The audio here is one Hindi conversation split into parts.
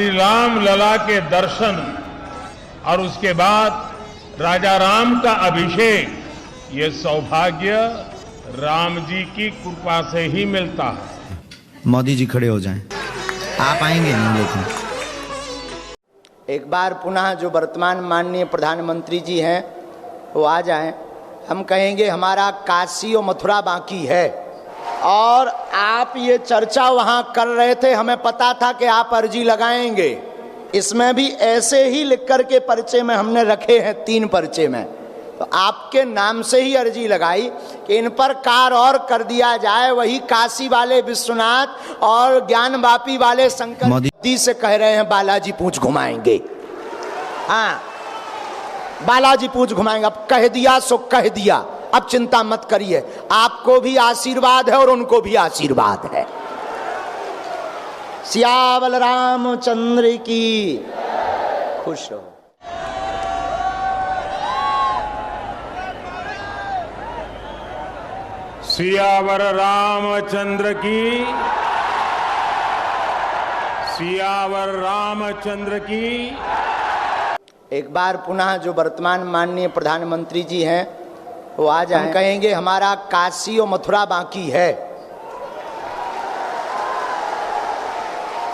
श्री राम लला के दर्शन और उसके बाद राजा राम का अभिषेक, ये सौभाग्य राम जी की कृपा से ही मिलता है। मोदी जी खड़े हो जाएं, आप आएंगे नहीं लेकिन। एक बार पुनः जो वर्तमान माननीय प्रधानमंत्री जी हैं वो आ जाएं। हम कहेंगे हमारा काशी और मथुरा बाकी है, और आप ये चर्चा वहाँ कर रहे थे, हमें पता था कि आप अर्जी लगाएंगे। इसमें भी ऐसे ही लिख कर के पर्चे में हमने रखे हैं, 3 पर्चे में, तो आपके नाम से ही अर्जी लगाई कि इन पर कार्य और कर दिया जाए। वही काशी वाले विश्वनाथ और ज्ञानवापी वाले शंकर मोदी से कह रहे हैं बालाजी पूंछ घुमाएंगे। हाँ, बालाजी पूंछ घुमाएंगे। अब कह दिया सो कह दिया, अब चिंता मत करिए, आपको भी आशीर्वाद है और उनको भी आशीर्वाद है। सियावर रामचंद्र की खुश हो। सियावर रामचंद्र की, सियावर रामचंद्र की। एक बार पुनः जो वर्तमान माननीय प्रधानमंत्री जी हैं वो आ जाएं। हम कहेंगे हमारा काशी और मथुरा बाकी है,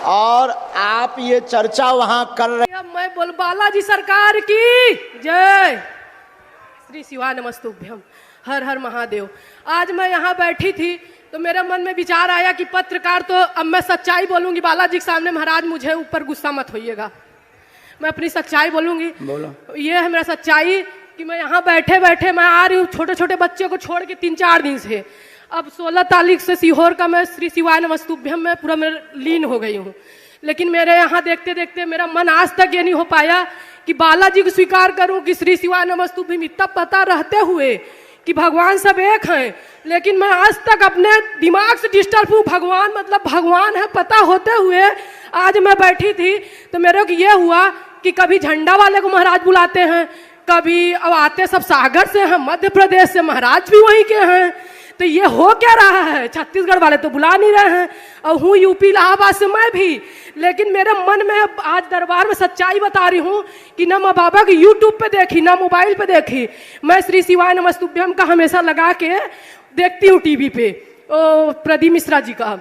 और आप ये चर्चा वहां कर रहे। मैं बोल बालाजी सरकार की जय, श्री शिवा नमस्तुभ्यम, हर हर महादेव। आज मैं यहाँ बैठी थी तो मेरे मन में विचार आया कि पत्रकार, तो अब मैं सच्चाई बोलूंगी बालाजी के सामने। महाराज मुझे ऊपर गुस्सा मत होइएगा, मैं अपनी सच्चाई बोलूंगी। बोलो। ये है मेरा सच्चाई कि मैं यहाँ बैठे बैठे मैं आ रही हूँ छोटे छोटे बच्चे को छोड़ के 3-4 दिन से। अब 16 तारीख से सीहोर का मैं श्री शिवाय नमस्तुभ्यम में पूरा मैं लीन हो गई हूँ। लेकिन मेरे यहाँ देखते देखते मेरा मन आज तक ये नहीं हो पाया कि बालाजी को स्वीकार करूँ कि श्री शिवाय नमस्तुभ्यम। इतना पता रहते हुए कि भगवान सब एक हैं, लेकिन मैं आज तक अपने दिमाग से डिस्टर्ब हूँ। भगवान मतलब भगवान है पता होते हुए आज मैं बैठी थी तो मेरे को ये हुआ कि कभी झंडा वाले को महाराज बुलाते हैं, कभी अब आते सब सागर से हैं, मध्य प्रदेश से, महाराज भी वहीं के हैं। तो ये हो क्या रहा है? छत्तीसगढ़ वाले तो बुला नहीं रहे हैं, और हूँ यूपी इलाहाबाद से मैं भी। लेकिन मेरे मन में आज दरबार में सच्चाई बता रही हूँ कि ना मैं बाबा की यूट्यूब पे देखी ना मोबाइल पे देखी, मैं श्री शिवाय नमस्तुभ्यम का हमेशा लगा के देखती हूँ टीवी पे, प्रदीप मिश्रा जी का।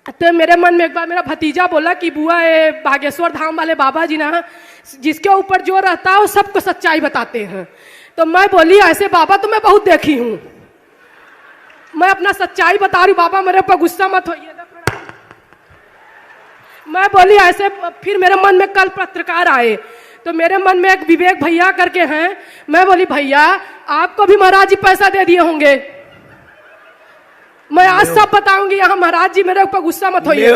तो मेरे मन में एक बार मेरा भतीजा बोला कि बुआ ये बागेश्वर धाम वाले बाबा जी ना, जिसके ऊपर जो रहता है वो सबको सच्चाई बताते हैं। तो मैं बोली ऐसे बाबा तो मैं बहुत देखी हूँ, मैं अपना सच्चाई बता रही हूँ, बाबा मेरे ऊपर गुस्सा मत होइए। मैं बोली ऐसे। फिर मेरे मन में कल पत्रकार आए तो मेरे मन में एक विवेक भैया करके हैं, मैं बोली भैया आपको भी महाराज जी पैसा दे दिए होंगे, मैं आज सब बताऊंगी। यहाँ महाराज जी मेरे ऊपर गुस्सा मत होइए।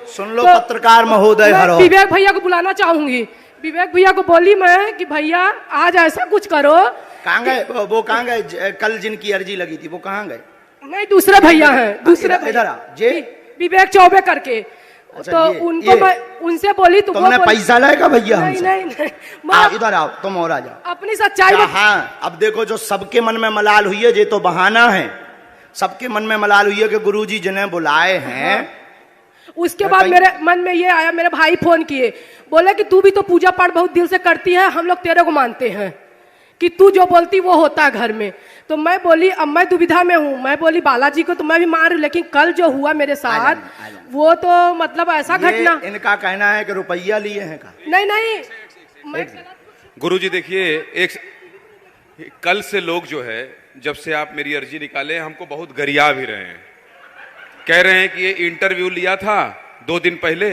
सुन लो तो पत्रकार महोदय, विवेक भैया को बुलाना चाहूंगी। विवेक भैया को बोली मैं कि भैया आज ऐसा कुछ करो। कहाँ गए वो? कहाँ गए कल जिनकी अर्जी लगी थी वो कहाँ गए? नहीं, दूसरे भैया हैं, दूसरे इधर जे विवेक चौबे करके। अच्छा, तो उनको मैं उनसे बोली तो तुमने पैसा लाएगा भैया? नहीं नहीं, नहीं। इधर आओ, तुम और आ जाओ। अपनी सच्चाई। हाँ, अब देखो जो सबके मन में मलाल हुई है ये तो बहाना है। सबके मन में मलाल हुई है कि गुरुजी जिन्हें बुलाए हैं। हाँ। उसके बाद मेरे मन में ये आया, मेरे भाई फोन किए, बोले कि तू भी तो पूजा पाठ बहुत दिल से करती है, हम लोग तेरे को मानते हैं कि तू जो बोलती वो होता है घर में। तो मैं बोली अब मैं दुविधा में हूँ। मैं बोली बालाजी को तो मैं भी मान रही हूँ, लेकिन कल जो हुआ मेरे साथ वो तो मतलब ऐसा घटना। इनका कहना है कि रुपया लिए हैं का? नहीं नहीं। गुरुजी देखिए, एक कल से लोग जो है, जब से आप मेरी अर्जी निकाले हमको बहुत गरिया भी रहे हैं, कह रहे हैं कि ये इंटरव्यू लिया था 2 दिन पहले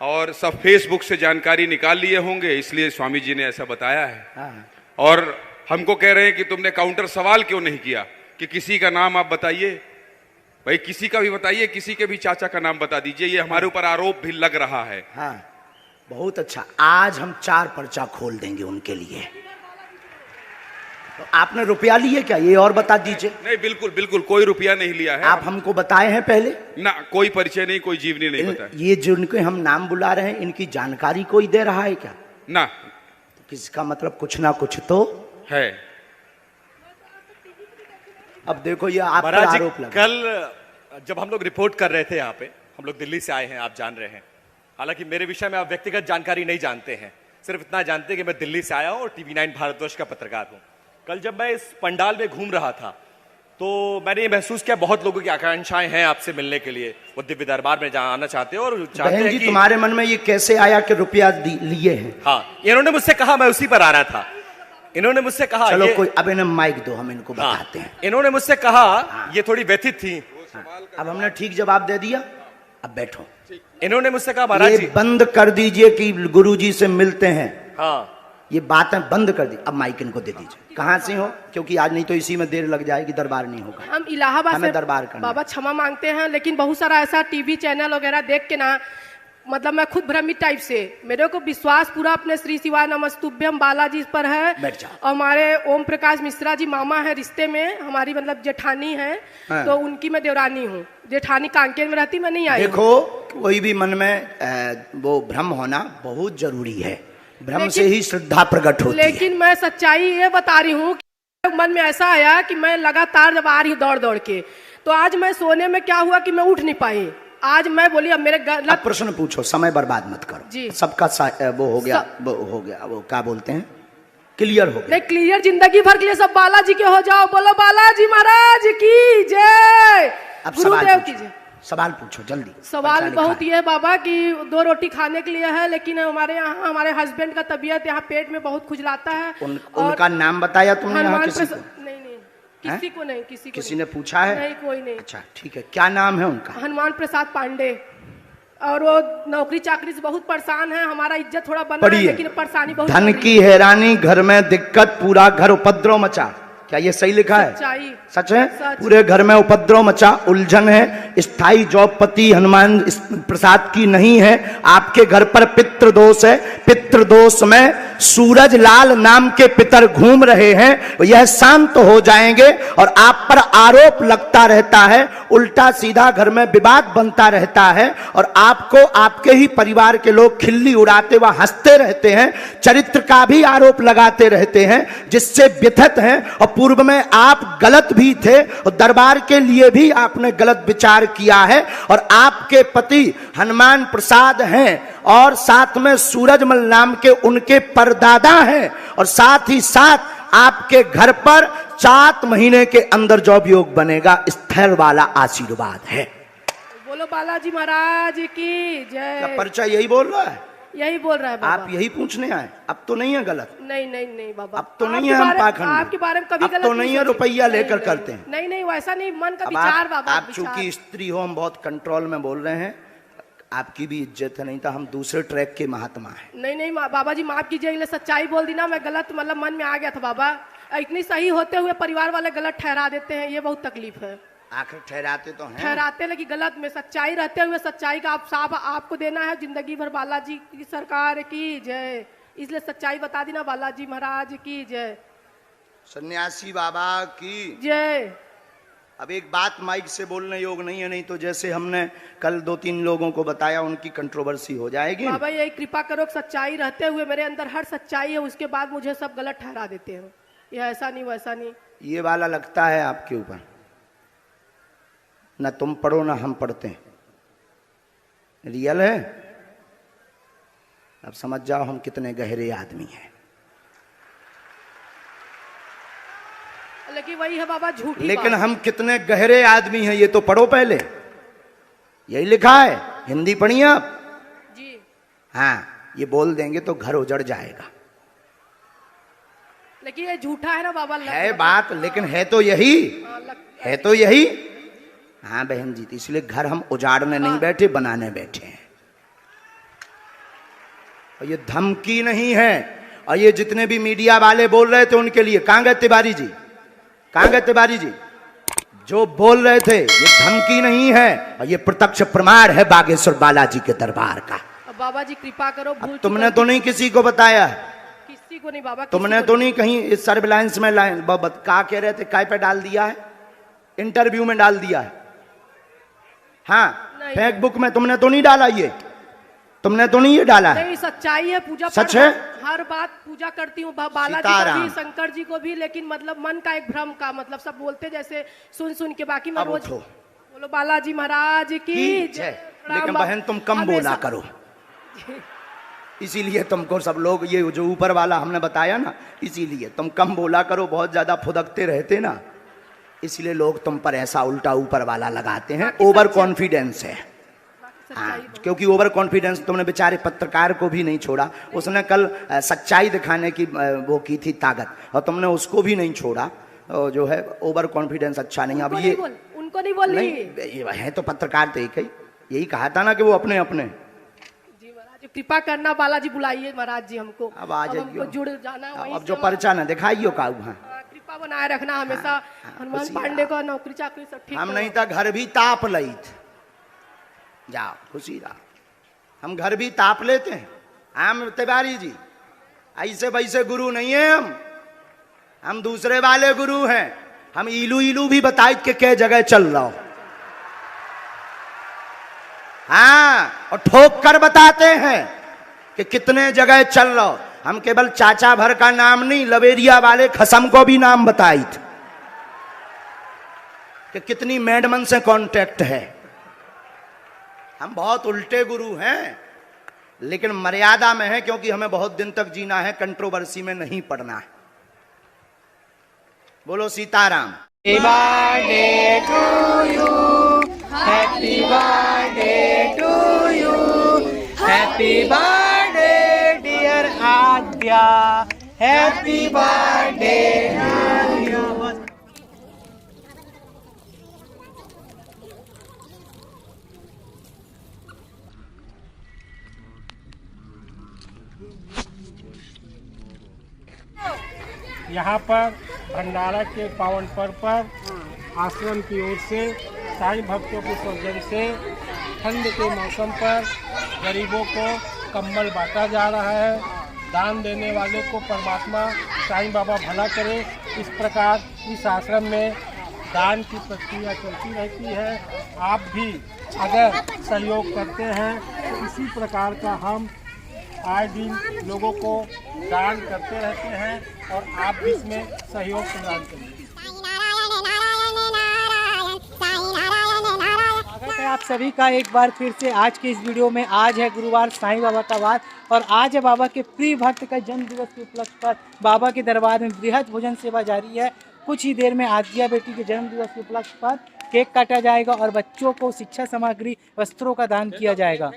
और सब फेसबुक से जानकारी निकाल लिए होंगे, इसलिए स्वामी जी ने ऐसा बताया है। हाँ। और हमको कह रहे हैं कि तुमने काउंटर सवाल क्यों नहीं किया कि किसी का नाम आप बताइए। भाई किसी का भी बताइए, किसी के भी चाचा का नाम बता दीजिए, ये हमारे ऊपर आरोप भी लग रहा है। हाँ, बहुत अच्छा। आज हम 4 पर्चा खोल देंगे उनके लिए। तो आपने रुपया लिए क्या, ये और बता दीजिए। नहीं, बिल्कुल बिल्कुल कोई रुपया नहीं लिया है। आप हमको बताए हैं पहले ना? कोई परिचय नहीं, कोई जीवनी नहीं बताया। ये जिनके हम नाम बुला रहे हैं इनकी जानकारी कोई दे रहा है क्या? ना। तो किसका मतलब कुछ ना कुछ तो है। अब देखो ये आप पर आरोप लगा। कल जब हम लोग रिपोर्ट कर रहे थे यहाँ पे, हम लोग दिल्ली से आए हैं, आप जान रहे हैं, हालांकि मेरे विषय में आप व्यक्तिगत जानकारी नहीं जानते हैं, सिर्फ इतना जानते हैं कि मैं दिल्ली से आया हूं और टीवी 9 भारतवर्ष का पत्रकार हूं। कल जब मैं इस पंडाल में घूम रहा था तो मैंने ये महसूस किया बहुत लोगों की आकांक्षाएं हैं आपसे मिलने के लिए, वो दिव्य दरबार में आना चाहते हैं और चाहते बहन हैं जी कि तुम्हारे मन में ये कैसे आया कि रुपया लिए हैं? हाँ, इन्होंने मुझसे कहा, मैं उसी पर आ रहा था। इन्होंने मुझसे कहा चलो कोई अब इन्हें माइक दो, हम इनको हाँ, बताते हैं। इन्होंने मुझसे कहा, ये थोड़ी व्यथित थी। अब हमने ठीक जवाब दे दिया, अब बैठो। इन्होंने मुझसे कहा महाराज ये जी, बंद कर दीजिए कि गुरुजी से मिलते हैं, हाँ ये बातें बंद कर दी। अब माइक इनको दे दीजिए। कहाँ से हो? क्योंकि आज नहीं तो इसी में देर लग जाएगी, दरबार नहीं होगा। हम इलाहाबाद हमें से दरबार करना बाबा क्षमा मांगते हैं, लेकिन बहुत सारा ऐसा टीवी चैनल वगैरह देख के ना मतलब मैं खुद भ्रमित टाइप से, मेरे को विश्वास पूरा अपने श्री शिवाय नमस्तुभ्यम बालाजी पर है। बैठ जाओ। और हमारे ओम प्रकाश मिश्रा जी मामा है रिश्ते में, हमारी मतलब जेठानी है, हाँ। तो उनकी मैं देवरानी हूँ। जेठानी कांकेर में रहती, मैं नहीं आई हूँ। देखो कोई भी मन में वो भ्रम होना बहुत जरूरी है, भ्रम से ही श्रद्धा प्रकट होती है। लेकिन मैं सच्चाई ये बता रही हूँ कि मन में ऐसा आया कि मैं लगातार जब आ रही हूँ दौड़ दौड़ के, तो आज मैं सोने में क्या हुआ कि मैं उठ नहीं पाई। आज मैं बोली अब मेरे अब प्रश्न पूछो, समय बर्बाद मत करो जी। सबका वो हो गया, वो हो गया, वो क्या बोलते हैं, क्लियर हो गया। नहीं, क्लियर जिंदगी भर के लिए सब बालाजी के हो जाओ। बोलो बालाजी महाराज की जय, अब गुरुदेव की जय। सवाल पूछो जल्दी। सवाल पर्चा बहुत लिखा ये बाबा कि 2 रोटी खाने के लिए है, लेकिन हमारे यहाँ हमारे हस्बैंड का तबीयत यहाँ पेट में बहुत खुजलाता है। है। उनका नाम बताया तुमने यहाँ हनुमान किसी को? प्रसाद नहीं नहीं, किसी को नहीं, किसी को किसी नहीं। ने पूछा है? नहीं, कोई नहीं। अच्छा ठीक है, क्या नाम है उनका? हनुमान प्रसाद पांडे। और वो नौकरी चाकरी से बहुत परेशान है, हमारा इज्जत थोड़ा बना है, पढ़िए, लेकिन परेशानी बहुत धन बढ़ रही की हैरानी, घर में दिक्कत, पूरा घर उपद्रव मचा। क्या ये सही लिखा है? सच्चाई। सच है? सच। पूरे घर में उपद्रव मचा, उलझन है, स्थायी जॉबपति हनुमान प्रसाद की नहीं है। आपके घर पर पितृ दोष है, पितृ दोष में सूरज लाल नाम के पितर घूम रहे हैं, यह शांत हो जाएंगे और आप पर आरोप लगता रहता है, उल्टा सीधा घर में विवाद बनता रहता है और आपको आपके ही परिवार के लोग खिल्ली उड़ाते व हंसते रहते हैं, चरित्र का भी आरोप लगाते रहते हैं, जिससे व्यथित हैं। और पूर्व में आप गलत भी थे और दरबार के लिए भी आपने गलत विचार किया है और आपके पति हनुमान प्रसाद हैं और साथ में सूरजमल नाम के उनके परदादा हैं और साथ ही साथ आपके घर पर 7 महीने के अंदर जॉब योग बनेगा, स्थिर वाला आशीर्वाद है। बोलो बालाजी महाराज की जय। क्या पर्चा यही बोल रहा है? यही बोल रहा है बाबा। आप यही पूछने आए? अब तो नहीं है गलत? नहीं नहीं नहीं बाबा, अब तो नहीं है हम पाखंड में। आपके बारे में कभी अब गलत तो नहीं है, सोची। रुपया नहीं, लेकर नहीं, करते हैं। नहीं नहीं, वैसा नहीं, मन का अब विचार बाबा। आप चूंकि स्त्री हो, हम बहुत कंट्रोल में बोल रहे हैं, आपकी भी इज्जत है, नहीं तो हम दूसरे ट्रैक के महात्मा हैं। नहीं नहीं बाबा जी माफ कीजिए, सच्चाई बोल दी ना, मैं गलत मतलब मन में आ गया था बाबा। इतनी सही होते हुए परिवार वाले गलत ठहरा देते हैं, ये बहुत तकलीफ है। आखिर ठहराते तो हैं, ठहराते लेकिन गलत में, सच्चाई रहते हुए सच्चाई का आप साफ आपको देना है। जिंदगी भर बालाजी की सरकार की जय, इसलिए सच्चाई बता दी ना, बालाजी महाराज की जय। सन्यासी बाबा की जय। अब एक बात माइक से बोलने योग नहीं है, नहीं तो जैसे हमने कल 2-3 लोगों को बताया उनकी कंट्रोवर्सी हो जाएगी। बाबा यही कृपा करो, सच्चाई रहते हुए मेरे अंदर हर सच्चाई है, उसके बाद मुझे सब गलत ठहरा देते हैं। ये ऐसा नहीं वैसा नहीं। ये वाला लगता है आपके ऊपर, ना तुम पढ़ो ना हम पढ़ते हैं, रियल है। अब समझ जाओ हम कितने गहरे आदमी हैं। लेकिन वही है बाबा झूठी लेकिन बात। हम कितने गहरे आदमी हैं ये तो पढ़ो पहले, यही लिखा है, हिंदी पढ़िए आप जी। हाँ, ये बोल देंगे तो घर उजड़ जाएगा। लेकिन ये झूठा है ना बाबा। है बात, लेकिन है तो यही, है तो यही। हाँ बहन जी, तो इसलिए घर हम उजाड़ने नहीं बैठे, बनाने बैठे हैं। और ये धमकी नहीं है। और ये जितने भी मीडिया वाले बोल रहे थे उनके लिए, कहां गए तिवारी जी, कहां गए तिवारी जी? जो बोल रहे थे ये धमकी नहीं है और ये प्रत्यक्ष प्रमाण है बागेश्वर बालाजी के दरबार का। बाबा जी कृपा करो, भूल तुमने तो नहीं किसी को बताया, किसी को नहीं बाबा, तुमने तो नहीं कहीं इस सर्विलांस में लाइन कहा कह रहे थे, काय पे डाल दिया है, इंटरव्यू में डाल दिया है। हाँ, फेसबुक में तुमने तो नहीं डाला, ये तुमने तो नहीं ये डाला है। नहीं, सच्चाई है, पूजा सच है, हर बात पूजा करती हूँ, बालाजी को भी, शंकर जी को भी, लेकिन मतलब मन का एक भ्रम का मतलब सब बोलते जैसे सुन सुन के, बाकी मैं रोज बोलो बालाजी महाराज की जय। लेकिन बहन तुम कम बोला करो, इसीलिए तुमको सब लोग ये जो ऊपर वाला हमने बताया ना, इसीलिए तुम कम बोला करो, बहुत ज्यादा फुदकते रहते ना, इसलिए लोग तुम पर ऐसा उल्टा ऊपर वाला लगाते हैं। ओवर कॉन्फिडेंस है। हाँ, क्योंकि ओवर कॉन्फिडेंस तुमने बेचारे पत्रकार को भी नहीं छोड़ा। उसने कल सच्चाई दिखाने की वो की थी ताकत, और तुमने उसको भी नहीं छोड़ा। जो है ओवर कॉन्फिडेंस अच्छा नहीं। अब ये उनको नहीं बोल रही है तो पत्रकार तो एक ही, यही कहा था ना कि वो अपने अपने। जी महाराज कृपा करना, बालाजी बुलाइए महाराज जी हमको। अब आ जाइए, जुड़ जाना। अब जो पर्चा ना दिखाइयो का कृपा बनाए रखना हमेशा। हनुमान पांडे को नौकरी चाकरी सब ठीक। हम नहीं था घर भी ताप लईत। जाओ खुशी रहा, हम घर भी ताप लेते हैं। हम तिवारी जी ऐसे वैसे गुरु नहीं है, हम दूसरे वाले गुरु हैं। हम इलू इलू भी बताए कि क्या जगह चल रहा हो। हाँ, और ठोक कर बताते हैं कि कितने जगह चल रहा हो। हम केवल चाचा भर का नाम नहीं, लवेरिया वाले खसम को भी नाम बताई थे कि कितनी मैडमन से कांटेक्ट है। हम बहुत उल्टे गुरु हैं, लेकिन मर्यादा में है, क्योंकि हमें बहुत दिन तक जीना है, कंट्रोवर्सी में नहीं पड़ना है। बोलो Sitaram. Happy birthday to you. Happy birthday to you. Happy birthday dear Adya. Happy birthday to you. यहाँ पर भंडारा के पावन पर्व पर आश्रम की ओर से साईं भक्तों के सौजन्य से ठंड के मौसम पर गरीबों को कंबल बांटा जा रहा है। दान देने वाले को परमात्मा साईं बाबा भला करे। इस प्रकार इस आश्रम में दान की प्रक्रिया चलती रहती है। आप भी अगर सहयोग करते हैं तो इसी प्रकार का हम आए दिन लोगों को दान करते रहते हैं और आप भी इसमें सहयोग प्रदान करिए। स्वागत है आप सभी का एक बार फिर से आज के इस वीडियो में। आज है गुरुवार, साईं बाबा का वार, और आज है बाबा के प्रिय भक्त का जन्म दिवस के उपलक्ष्य पर बाबा के दरबार में बृहद भोजन सेवा जारी है। कुछ ही देर में आद्या बेटी के जन्म दिवस के उपलक्ष्य पर केक काटा जाएगा और बच्चों को शिक्षा सामग्री, वस्त्रों का दान किया जाएगा।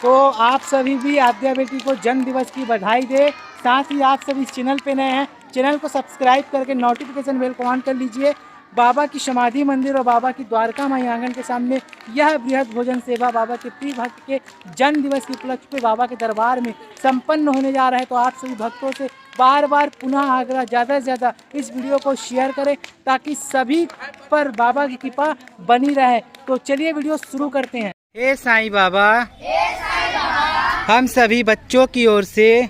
तो आप सभी भी आद्या बेटी को जन्म दिवस की बधाई दे। साथ ही आप सभी इस चैनल पे नए हैं, चैनल को सब्सक्राइब करके नोटिफिकेशन बेल को ऑन कर लीजिए। बाबा की समाधि मंदिर और बाबा की द्वारका माई आंगन के सामने यह बृहद भोजन सेवा बाबा के प्रिय भक्त के जन्म दिवस के उपलक्ष्य पे बाबा के दरबार में संपन्न होने जा रहा है। तो आप सभी भक्तों से बार बार पुनः आग्रह, ज़्यादा से ज़्यादा इस वीडियो को शेयर करें ताकि सभी पर बाबा की कृपा बनी रहे। तो चलिए वीडियो शुरू करते हैं। हे साईं बाबा, हम सभी बच्चों की ओर से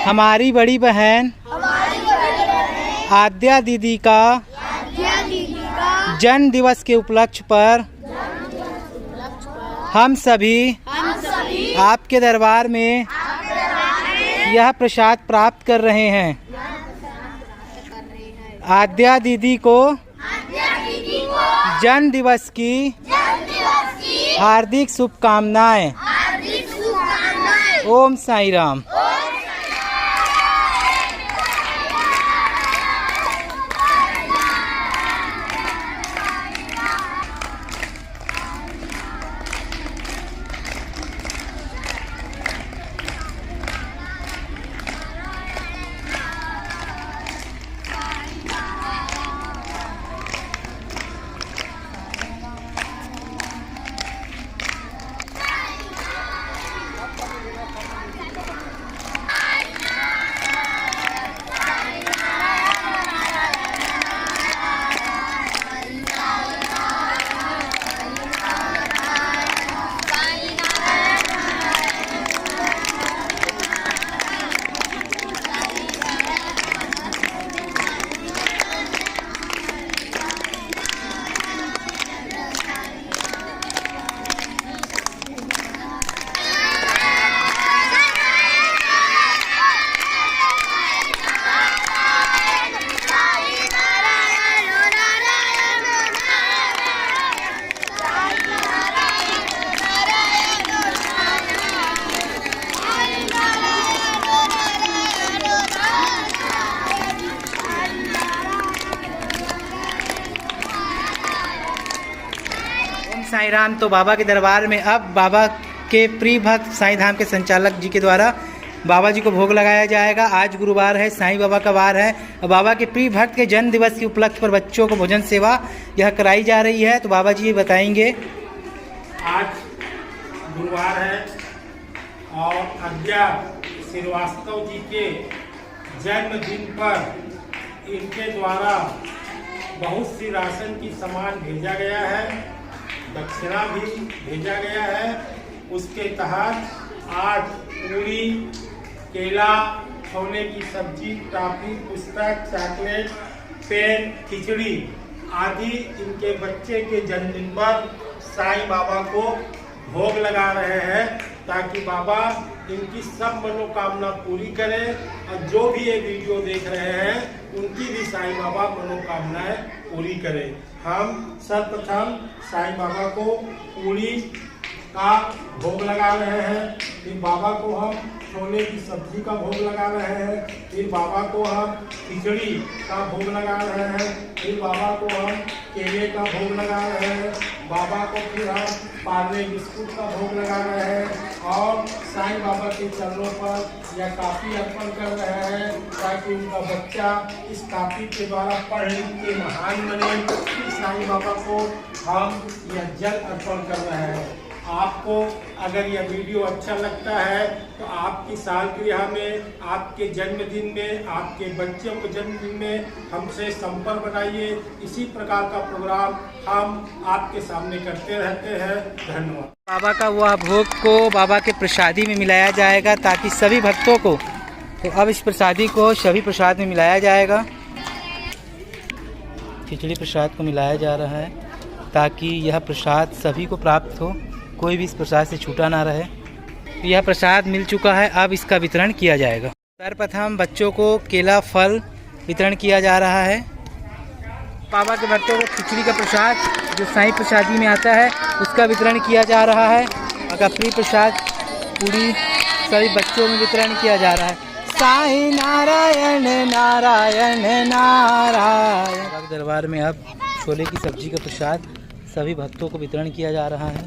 हमारी बड़ी बहन आद्या दीदी का जन्म दिवस के उपलक्ष्य पर हम सभी आपके दरबार में यह प्रसाद प्राप्त कर रहे हैं। आद्या दीदी को जन्म दिवस की हार्दिक शुभकामनाएं। ओम साईं राम। साईं राम। तो बाबा के दरबार में अब बाबा के प्रिय भक्त साईं धाम के संचालक जी के द्वारा बाबा जी को भोग लगाया जाएगा। आज गुरुवार है, साईं बाबा का वार है और बाबा के प्रिय भक्त के जन्म दिवस के उपलक्ष्य पर बच्चों को भोजन सेवा यह कराई जा रही है। तो बाबा जी ये बताएंगे। आज गुरुवार है और अज्ञा श्रीवास्तव जी के जन्मदिन पर इनके द्वारा बहुत सी राशन की सामान भेजा गया है, दक्षिणा भी भेजा गया है। उसके तहत आज पूरी, केला, छोले की सब्जी, टॉफी, पुस्तक, चॉकलेट, पेन, खिचड़ी आदि इनके बच्चे के जन्मदिन पर साईं बाबा को भोग लगा रहे हैं ताकि बाबा इनकी सब मनोकामना पूरी करें और जो भी ये वीडियो देख रहे हैं उनकी भी साईं बाबा मनोकामनाएं पूरी करें। हम सर्वप्रथम साईं बाबा को पूरी का भोग लगा रहे हैं, फिर बाबा को हम छोले की सब्जी का भोग लगा रहे हैं, फिर बाबा को हम खिचड़ी का भोग लगा रहे हैं, फिर बाबा को हम केले का भोग लगा रहे हैं, बाबा को फिर हम पार्ले बिस्कुट का भोग लगा रहे हैं और साईं बाबा के चरणों पर यह काफ़ी अर्पण कर रहे हैं ताकि उनका बच्चा इस काफ़ी के द्वारा पढ़ लिख के महान बने। साईं बाबा को हम यह जल अर्पण कर रहे हैं। आपको अगर यह वीडियो अच्छा लगता है तो आपकी सालगिरह में, आपके जन्मदिन में, आपके बच्चों के जन्मदिन में हमसे संपर्क बनाइए। इसी प्रकार का प्रोग्राम हम आपके सामने करते रहते हैं। धन्यवाद। बाबा का वह भोग को बाबा के प्रसादी में मिलाया जाएगा ताकि सभी भक्तों को, तो अब इस प्रसादी को सभी प्रसाद में मिलाया जाएगा। खिचड़ी प्रसाद को मिलाया जा रहा है ताकि यह प्रसाद सभी को प्राप्त हो, कोई भी इस प्रसाद से छूटा ना रहे। तो यह प्रसाद मिल चुका है, अब इसका वितरण किया जाएगा। सर्वप्रथम बच्चों को केला, फल वितरण किया जा रहा है। बाबा के भक्तों को खिचड़ी का प्रसाद जो साईं प्रसादी में आता है उसका वितरण किया जा रहा है। अगर प्रिय प्रसाद पूरी सभी बच्चों में वितरण किया जा रहा है। साईं नारायण नारायण नारायण। बाबा के दरबार में अब छोले की सब्जी का प्रसाद सभी भक्तों को वितरण किया जा रहा है।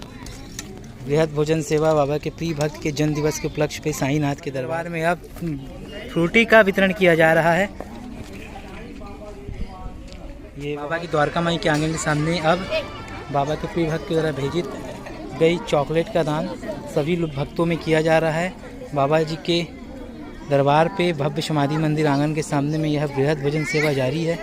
बृहद भोजन सेवा बाबा के प्रिय भक्त के जन्म दिवस के उपलक्ष्य पे साईंनाथ के दरबार में अब फ्रूटी का वितरण किया जा रहा है। ये बाबा की द्वारका माई के आंगन के सामने अब बाबा के प्रिय भक्त के द्वारा भेजित गई चॉकलेट का दान सभी भक्तों में किया जा रहा है। बाबा जी के दरबार पे भव्य समाधि मंदिर आंगन के सामने में यह बृहद भोजन सेवा जारी है।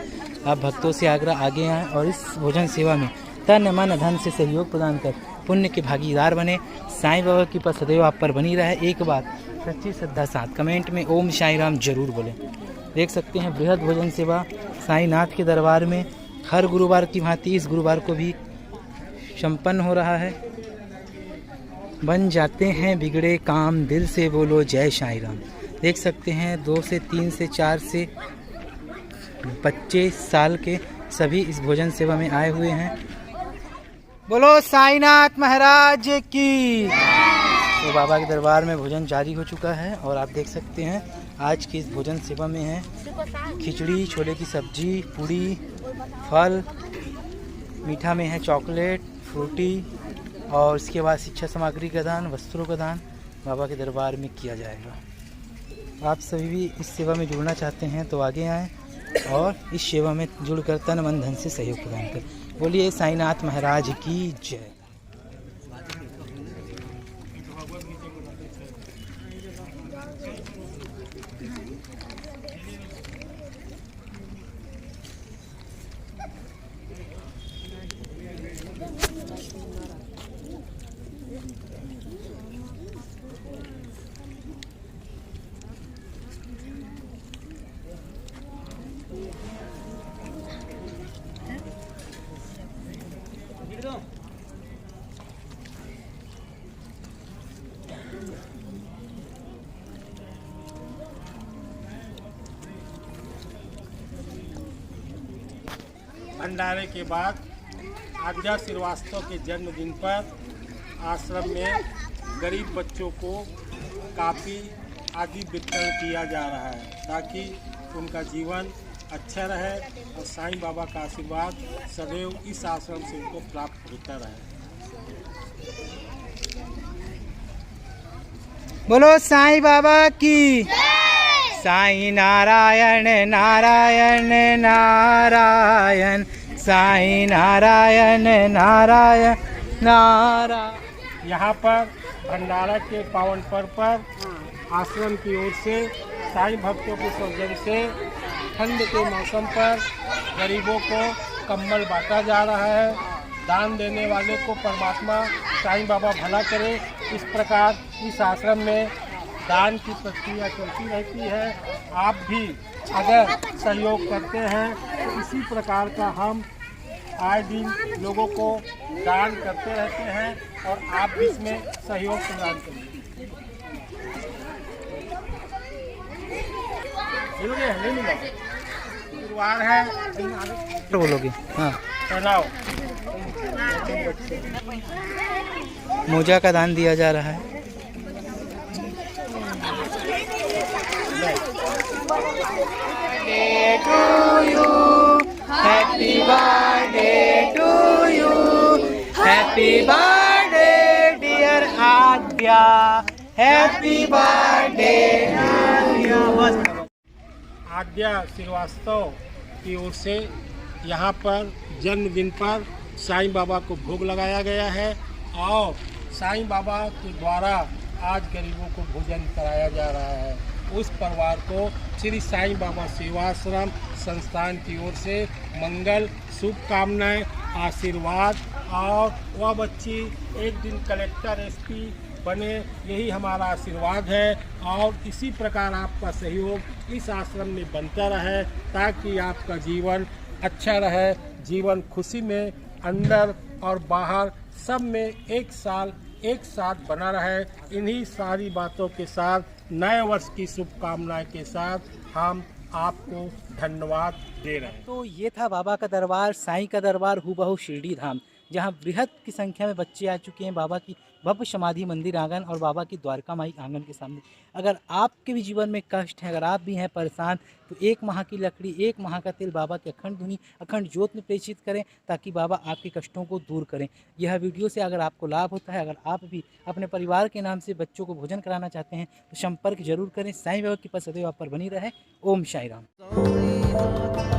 आप भक्तों से आग्रह आगे आएँ और इस भोजन सेवा में तन मन धन से सहयोग प्रदान कर पुण्य के भागीदार बने। साईं बाबा की कृपा सदैव आप पर बनी रहे। एक बात सच्ची श्रद्धा साथ कमेंट में ओम साईं राम जरूर बोलें। देख सकते हैं बृहद भोजन सेवा साईंनाथ के दरबार में हर गुरुवार की भांति इस गुरुवार को भी संपन्न हो रहा है। बन जाते हैं बिगड़े काम, दिल से बोलो जय साईं राम। देख सकते हैं 2 से 3 से 4 से 25 साल के सभी इस भोजन सेवा में आए हुए हैं। बोलो साईंनाथ महाराज की। तो बाबा के दरबार में भोजन जारी हो चुका है और आप देख सकते हैं आज की इस भोजन सेवा में है खिचड़ी, छोले की सब्जी, पूड़ी, फल, मीठा में है चॉकलेट, फ्रूटी और इसके बाद शिक्षा सामग्री का दान, वस्त्रों का दान बाबा के दरबार में किया जाएगा। आप सभी भी इस सेवा में जुड़ना चाहते हैं तो आगे आएँ और इस सेवा में जुड़कर तन मन धन से सहयोग प्रदान करें। बोलिए साईंनाथ महाराज की जय। भंडारे के बाद आज्ञा श्रीवास्तव के जन्मदिन पर आश्रम में गरीब बच्चों को काफ़ी आदि वितरण किया जा रहा है ताकि उनका जीवन अच्छा रहे और साईं बाबा का आशीर्वाद सदैव इस आश्रम से उनको प्राप्त होता रहे। बोलो साईं बाबा की। साईं नारायण नारायण नारायण, साईं नारायण नारायण नारायण। यहाँ पर भंडारा के पावन पर्व पर आश्रम की ओर से साईं भक्तों के सौजन्य से ठंड के मौसम पर गरीबों को कंबल बांटा जा रहा है। दान देने वाले को परमात्मा साईं बाबा भला करे, इस प्रकार इस आश्रम में दान की प्रक्रिया चलती रहती है। आप भी अगर सहयोग करते हैं तो इसी प्रकार का हम आए दिन लोगों को दान करते रहते हैं और आप भी इसमें सहयोग प्रदान करेंगे। नहीं मिला गुरुवार है बोलोगे। हाँ, चलाओ। मोजा का दान दिया जा रहा है। Happy birthday to you, happy birthday dear Aadya, happy birthday to you. Aadya Srivastava की ओर से यहाँ पर जन्मदिन पर साईं बाबा को भोग लगाया गया है और साईं बाबा के द्वारा आज गरीबों को भोजन कराया जा रहा है। उस परिवार को श्री साईं बाबा सेवाश्रम संस्थान की ओर से मंगल, शुभकामनाएं, आशीर्वाद और वह बच्ची एक दिन कलेक्टर एसपी बने, यही हमारा आशीर्वाद है। और इसी प्रकार आपका सहयोग इस आश्रम में बनता रहे ताकि आपका जीवन अच्छा रहे, जीवन खुशी में अंदर और बाहर सब में एक साथ बना रहे। इन्हीं सारी बातों के साथ नए वर्ष की शुभकामनाएं के साथ हम आपको धन्यवाद दे रहे हैं। तो ये था बाबा का दरबार, साईं का दरबार हूबहू शिरडी धाम, जहाँ बृहद की संख्या में बच्चे आ चुके हैं बाबा की भव्य समाधि मंदिर आंगन और बाबा की द्वारका माई आंगन के सामने। अगर आपके भी जीवन में कष्ट है, अगर आप भी हैं परेशान, तो 1 माह की लकड़ी, 1 माह का तेल बाबा की अखंड धुनी, अखंड ज्योत में प्रेषित करें ताकि बाबा आपके कष्टों को दूर करें। यह वीडियो से अगर आपको लाभ होता है, अगर आप भी अपने परिवार के नाम से बच्चों को भोजन कराना चाहते हैं तो संपर्क जरूर करें। साईं बाबा की कृपा सदैव आप पर बनी रहे। ओम साईं राम।